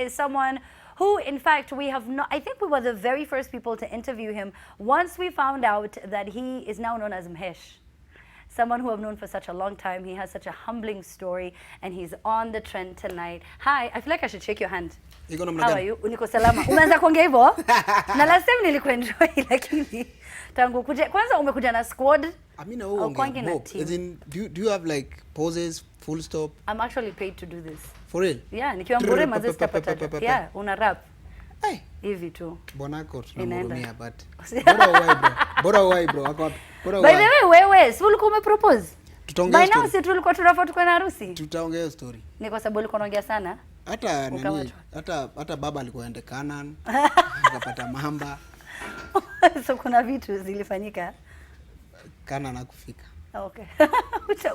is someone who, in fact, we have not, I think we were the very first people to interview him once we found out that he is now known as Mhesh. Someone who I've known for such a long time. He has such a humbling story, and he's on the trend tonight. Hi, I feel like I should shake your hand. How are you? Uniko salama. Umeanza kuongea hivyo? Na last time nilikuenjoy lakini tangu kuja kwanza umekuja na squad. Amina uongea. As in, do you have like pauses, full stop? I'm actually paid to do this. For real? Yeah, nikiwa mbure mazee stapata. Yeah, una rap. Hey. Hivi tu. Bonako tunamhurumia but. Bora why bro? By the way, wewe, si ulikuwa umepropose? Tutaongea story. By now si tulikuwa tunafaa tukwe na harusi. Tutaongea story. Ni kwa sababu ulikuwa unaongea sana. Hata baba alikuwa ende Canaan, akapata mamba. So kuna vitu zilifanyika. Canaan hakufika. Okay.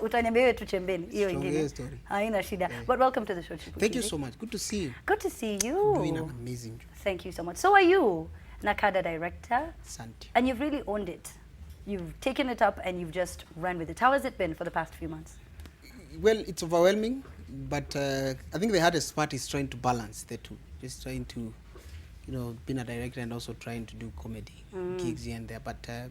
Utaniambia wewe tu chembeni hiyo ingine. Haina shida. Yeah. But welcome to the show, Chipukeezy. Thank you so much. Good to see you. Good to see you. You're doing an amazing job. Thank you so much. So are you, Nakada director? Santi. And you've really owned it. You've taken it up and you've just run with it. How has it been for the past few months? Well, it's overwhelming, but I think the hardest part is trying to balance the two. Just trying to, being a director and also trying to do comedy gigs here and there. But I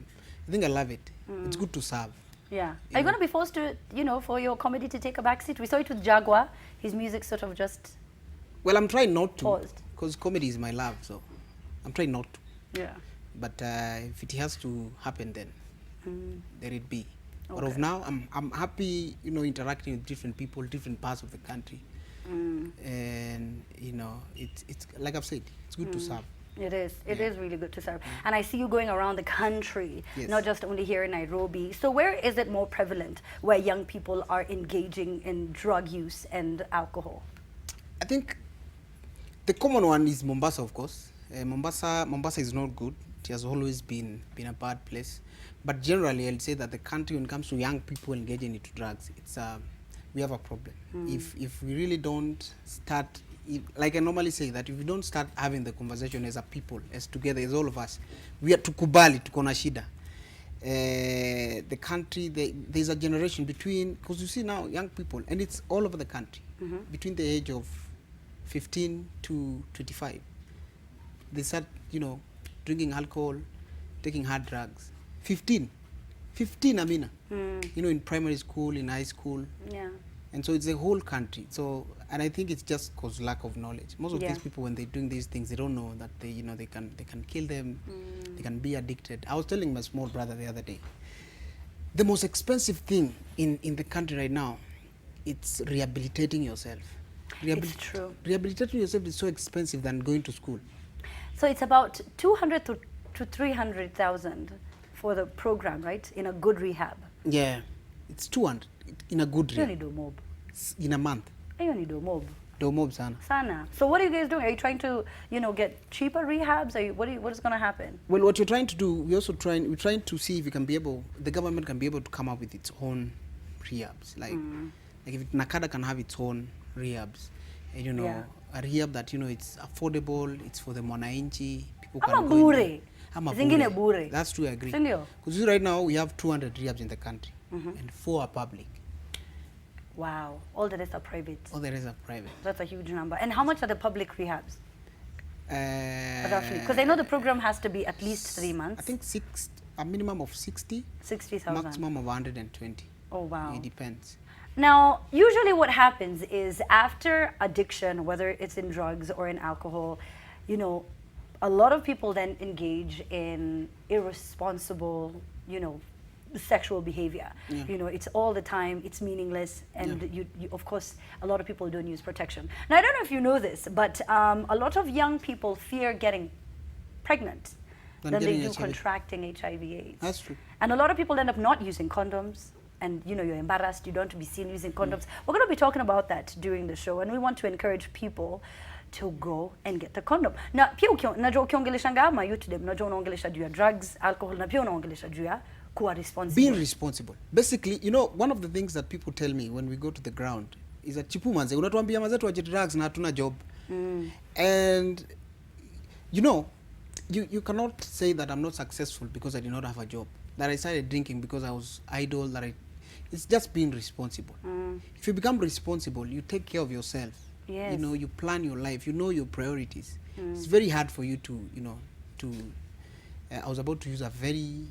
think I love it. It's good to serve. Yeah. Are you going to be forced to, for your comedy to take a backseat? We saw it with Jaguar. His music sort of just Well, I'm trying not to. Paused. Because comedy is my love, so I'm trying not to. Yeah. But if it has to happen, then let it be. Okay. But of now, I'm happy, interacting with different people, different parts of the country. And, it's like I've said, it's good to serve. It is. It is really good to serve. And I see you going around the country, yes. not just only here in Nairobi. So where is it more prevalent, where young people are engaging in drug use and alcohol? I think the common one is Mombasa, of course. Mombasa is not good. It has always been a bad place. But generally, I'll say that the country, when it comes to young people engaging into drugs, it's we have a problem. If we really don't start, like I normally say, that if we don't start having the conversation as a people, as together, as all of us, we are tukubali, tuko na shida. The country, there's a generation between, because you see now young people, and it's all over the country, between the age of 15 to 25, they start, drinking alcohol, taking hard drugs. 15, Amina. In primary school, in high school. Yeah. And so it's the whole country. So, and I think it's just cause lack of knowledge. Most of these people, when they're doing these things, they don't know that they can kill them, they can be addicted. I was telling my small brother the other day, the most expensive thing in the country right now, it's rehabilitating yourself. It's true. Rehabilitating yourself is so expensive than going to school. So it's about 200 to 300,000 for the program, right? In a good rehab. Yeah, it's 200 in a good rehab. You do mob. In a month. You need do mob. Do mob sana. Sana. So what are you guys doing? Are you trying to, get cheaper rehabs? What is going to happen? Well, what you're trying to do, we're trying to see if we can be able, the government can be able to come up with its own rehabs. Like if Nakada can have its own rehabs, and, a rehab that, it's affordable, it's for the mwananchi, people can go in. Zingine bure. That's true, I agree. Sindio? Because right now we have 200 rehabs in the country, and 4 are public. Wow. All the rest are private. All the rest are private. That's a huge number. And how much are the public rehabs? Roughly. Because I know the program has to be at least 3 months. I think a minimum of 60. 60,000. Maximum of 120. Oh, wow. It depends. Now, usually what happens is after addiction, whether it's in drugs or in alcohol, a lot of people then engage in irresponsible, sexual behavior. Yeah. It's all the time, it's meaningless, and you of course, a lot of people don't use protection. Now, I don't know if you know this, but a lot of young people fear getting pregnant than they do contracting HIV/AIDS. That's true. And a lot of people end up not using condoms. And you're embarrassed, you don't want to be seen using condoms. We're going to be talking about that during the show, and we want to encourage people to go and get the condom. Na pia najua ukiongeleshanga ama youth dem, najua unaongelesha juu ya drugs, alcohol, na pia unaongelesha juu ya kuwa responsible. Being responsible. Basically, one of the things that people tell me when we go to the ground is that chipu manze, unatuambia mazetu waje drugs na hatuna job. And you cannot say that I'm not successful because I did not have a job. That I started drinking because I was idle, it's just being responsible. If you become responsible, you take care of yourself. Yes. You know, you plan your life, you know your priorities. It's very hard for you to, you know, to I was about to use a very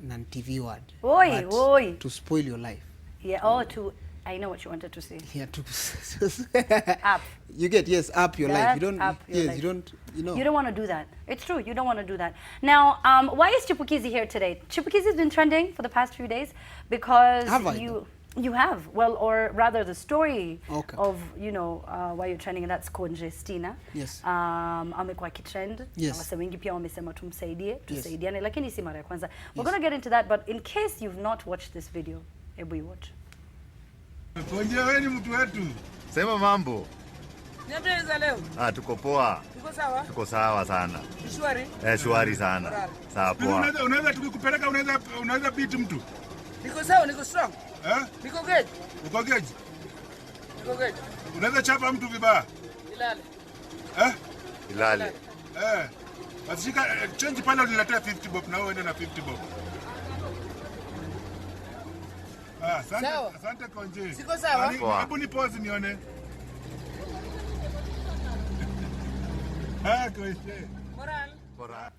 non-TV word, Oi, but oi. to spoil your life. Yeah, I know what you wanted to say. Yeah, to Up. You get, yes, up your life. You That's don't, up your yes, life. you don't, you know. You don't want to do that. It's true. You don't want to do that. Now, why is Chipukeezy here today? Chipukeezy has been trending for the past few days because Have I, though? you have. Well, or rather the story Okay. of, you know, why you're trending, and that's Conjestina. Yes. Amekuwa kitrend. Yes. Na wase wengi pia wamesema Yes. tusaidiane, lakini si mara ya kwanza. We're Yes. going to get into that, but in case you've not watched this video, hebu watch. Konje wewe ni mtu wetu. Sema mambo. Niambie za leo. Tuko poa. Uko sawa? Tuko sawa sana. Shwari? Shwari sana. Sawa poa. Unaweza tukikupeleka unaweza beat mtu. Niko sawa, niko strong. Niko good. Uko geji. Niko good. Unaweza chapa mtu vibaya. Ilale. Ilale. Basi shika change pale uniletea 50 bob na wewe uende na 50 bob. Asante, Sawa. asante Konje. Siko sawa? Poa. Hebu ni pause nione. Konje. Moral.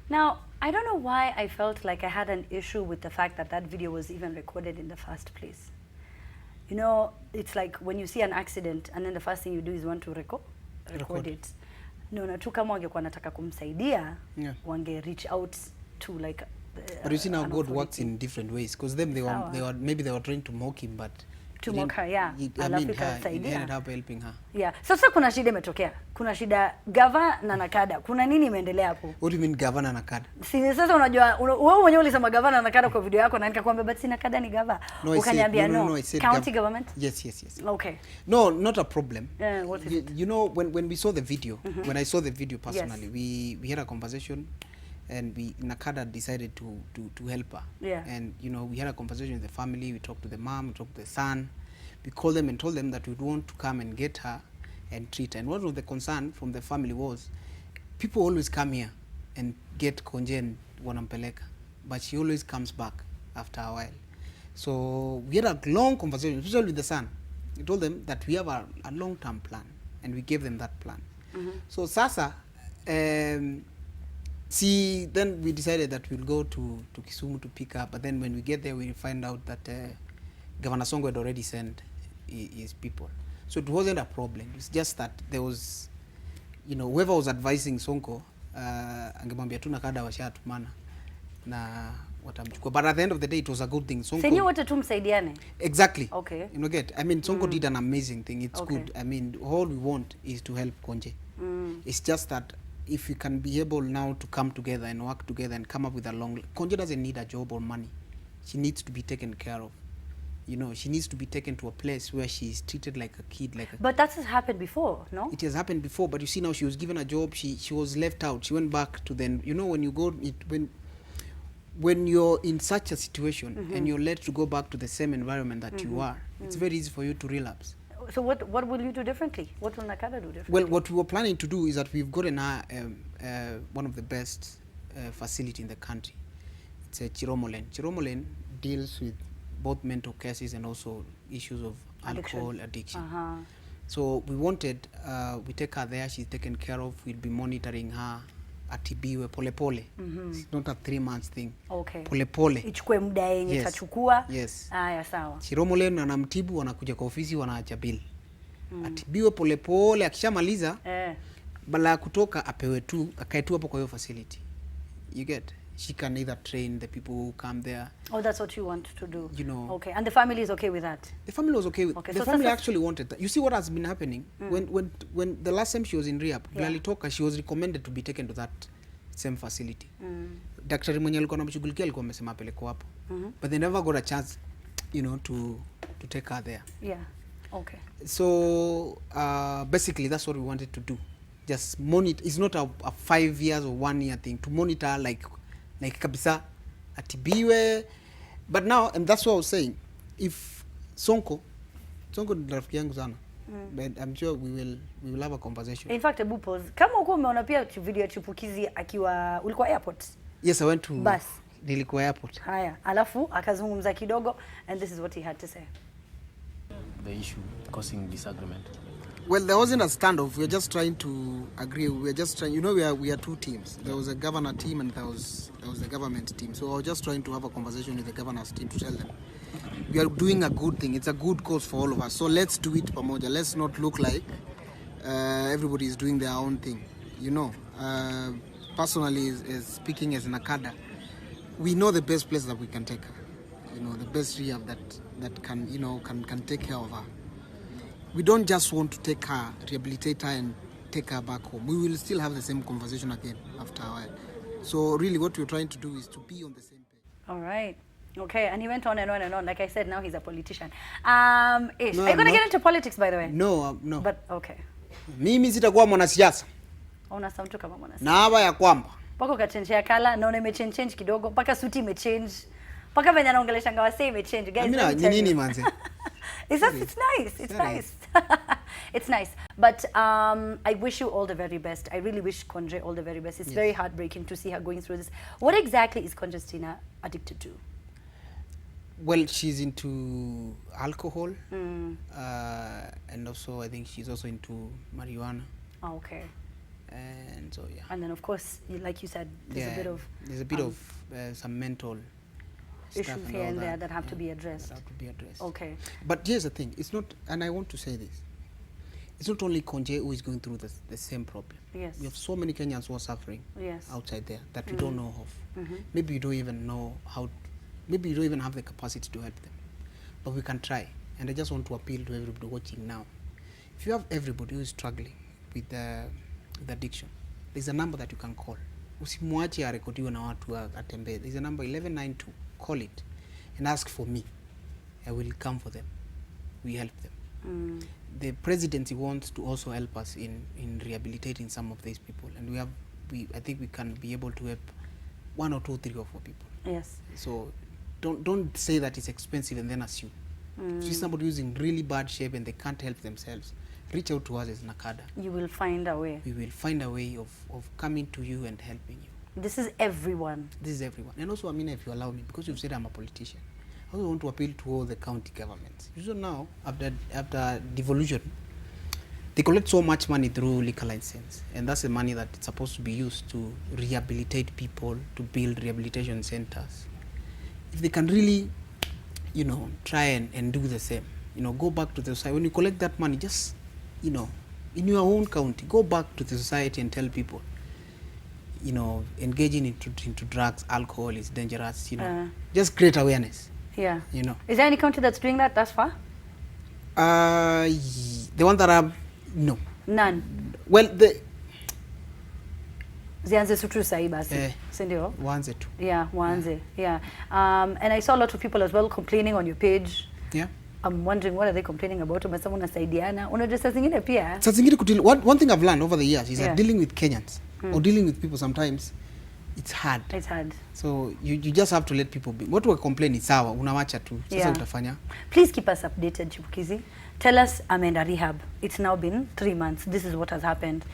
Now, I don't know why I felt like I had an issue with the fact that that video was even recorded in the first place. You know, it's like when you see an accident and then the first thing you do is want to record it. No, na tu kama wangekuwa nataka kumsaidia, Yeah. wange reach out to like But you see now an God works authority. in different ways, because them they were maybe they were trying to mock him, but To he mock didn't- her, yeah. I Alafu mean, he ikamsaidia. ended up helping her. Yeah. Sasa kuna shida imetokea. Kuna shida gava na nakada. Kuna nini imeendelea hapo? What do you mean governor na kada? Si sasa unajua wewe mwenyewe ulisema gavana na kada kwa video yako na nikakwambia but si nakada ni gava. No, I said, Ukaniambia no, I said county government? Yes. Okay. No, not a problem. What is you, it? you know, when we saw the video, when I saw the video personally, we had a conversation, and Nakada decided to help her. Yeah. And you know, we had a conversation with the family. We talked to the mom, we talked to the son. We called them and told them that we'd want to come and get her and treat her. And one of the concern from the family was, people always come here and get Konje and wanampeleka, but she always comes back after a while. So we had a long conversation, especially with the son. We told them that we have a long-term plan, and we gave them that plan. So sasa, then we decided that we'll go to Kisumu to pick up, but then when we get there, we find out that Governor Songo had already sent his people. So it wasn't a problem. It's just that there was, you know, whoever was advising Sonko, angemwambia tu Nakada washatumana na watamchukua. But at the end of the day, it was a good thing. Sonko, Senyo wote tu msaidiane. exactly. Okay. You know, I mean, Sonko did an amazing thing. It's Okay. good. I mean, all we want is to help Konje. It's just that if we can be able now to come together and work together and come up with a long... Konje doesn't need a job or money. She needs to be taken care of. You know, she needs to be taken to a place where she is treated like a kid, like a... But that has happened before, no? It has happened before, but you see now she was given a job, she was left out. She went back to then, you know, when you go, when you're in such a situation and you're led to go back to the same environment that you are, it's very easy for you to relapse. So what will you do differently? What will Nakada do differently? Well, what we were planning to do is that we've gotten one of the best facility in the country. It's a Chiromolen. Chiromolen deals with both mental cases and also issues of alcohol addiction. So we wanted, we take her there, she's taken care of, we'll be monitoring her, atibiwe pole pole. It's not a 3 months thing. Okay. Pole pole. Ichukue muda yenye Yes. itachukua. Yes. Haya, sawa. Chiromolen anamtibu, wanakuja kwa ofisi, wanaacha bill. Atibiwe pole pole, akishamaliza bala ya kutoka apewe tu, akae tu hapo kwa hiyo facility. You get? She can either train the people who come there. Oh, that's what you want to do. You know. Okay, and the family is okay with that? The family was okay with. Okay, The so family sasa- actually wanted that. You see what has been happening when the last time she was in rehab, Yeah. alitoka, she was recommended to be taken to that same facility. Daktari mwenye alikuwa anamshughulikia alikuwa amesema apelekwe hapo. But they never got a chance, you know, to take her there. Yeah. Okay. So basically that's what we wanted to do. Just monitor. It's not a 5 years or 1 year thing. To monitor like kabisa atibiwe. But now, and that's what I was saying, if Sonko ni rafiki yangu sana. But I'm sure we will have a conversation. In fact, Ebu pause. Kama uko umeona pia video ya Chipukeezy akiwa ulikuwa airport. Yes, I went to Bus. Nilikuwa airport. Haya, alafu akazungumza kidogo and this is what he had to say. The issue causing disagreement. Well, there wasn't a standoff. We're just trying to agree. We're just trying. You know, we are two teams. There was a governor team and there was the government team. So I was just trying to have a conversation with the governor's team to tell them we are doing a good thing. It's a good cause for all of us. So let's do it, pamoja. Let's not look like everybody is doing their own thing. You know, personally, as speaking as an Akada, we know the best place that we can take her. You know, the best rehab that can, you know, can take care of her. We don't just want to take her, rehabilitate her and take her back home. We will still have the same conversation again after a while. So really what we're trying to do is to be on the same page. All right. Okay, and he went on and on and on. Like I said, now he's a politician. Ish. No, Are you going to get into politics, by the way? No, no. But, okay. Mimi sitakuwa mwanasiasa. Unasema mtu kama mwana. Na hapa ya kwamba. Pako kachange kala, naona imechange kidogo, paka suti imechange. Paka venye anaongelesha ngawa say imechange. Guys, Amina, nini manze? It's nice. It's nice. It's nice. But I wish you all the very best. I really wish Conje all the very best. It's very heartbreaking to see her going through this. What exactly is Conjestina addicted to? Well, she's into alcohol. And also, I think she's also into marijuana. Oh, okay. And so, yeah. And then, of course, like you said, there's a bit of some mental issues here and there that have to be addressed. That have to be addressed. Okay. But here's the thing. It's not, and I want to say this. It's not only Conje who is going through the same problem. Yes. We have so many Kenyans who are suffering outside there that we don't know of. Maybe you don't even know how, maybe you don't even have the capacity to help them. But we can try. And I just want to appeal to everybody watching now. If you have everybody who is struggling with addiction, there's a number that you can call. Usimwache arekodiwe na watu atembee. There's a number 1192. Call it and ask for me. I will come for them. We help them. The presidency wants to also help us in rehabilitating some of these people, and I think we can be able to help 1 or 2, 3 or 4 people. Yes. So don't say that it's expensive and then assume. If it's somebody who's in really bad shape and they can't help themselves, reach out to us as Nakada. You will find a way. We will find a way of coming to you and helping you. This is everyone. This is everyone. And also, Amina, if you allow me, because you've said I'm a politician, I also want to appeal to all the county governments. You know, now, after devolution, they collect so much money through liquor license. And that's the money that it's supposed to be used to rehabilitate people, to build rehabilitation centers. If they can really, you know, try and do the same, you know, go back to the society. When you collect that money, just, you know, in your own county, go back to the society and tell people, you know, engaging into drugs, alcohol is dangerous, you know. Just create awareness. Yeah. You know. Is there any county that's doing that thus far? The one that are, no. None. Well, Zianze sutru sahi basi. Sindio? Wanze tu. Yeah, wanze. Yeah. And I saw a lot of people as well complaining on your page. Yeah. I'm wondering, what are they complaining about? Umesema unasaidiana. Unajua saa zingine pia. Saa zingine one thing I've learned over the years is that dealing with Kenyans or dealing with people sometimes, it's hard. It's hard. So you just have to let people be. What we complain is sawa, unawacha tu. Sasa utafanya. Please keep us updated, Chipukeezy. Tell us, ameenda rehab. It's now been 3 months. This is what has happened.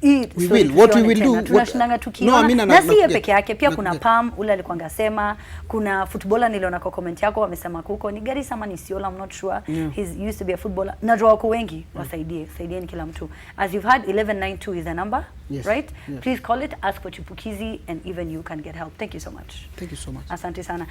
We will. What we will do. Tunashindanga tukiona. Na si peke yake. Pia kuna Pam, ule alikuwa ngasema. Kuna footballer niliona kwa comment yako wamesema kuko. Ni gari sama ni Siola, I'm not sure. He's used to be a footballer. Najua wako wengi. Wasaidie. Saidieni kila mtu. As you've had, 1192 is the number. Yes. Right? Yes. Please call it. Ask for Chipukeezy and even you can get help. Thank you so much. Thank you so much. Asante sana.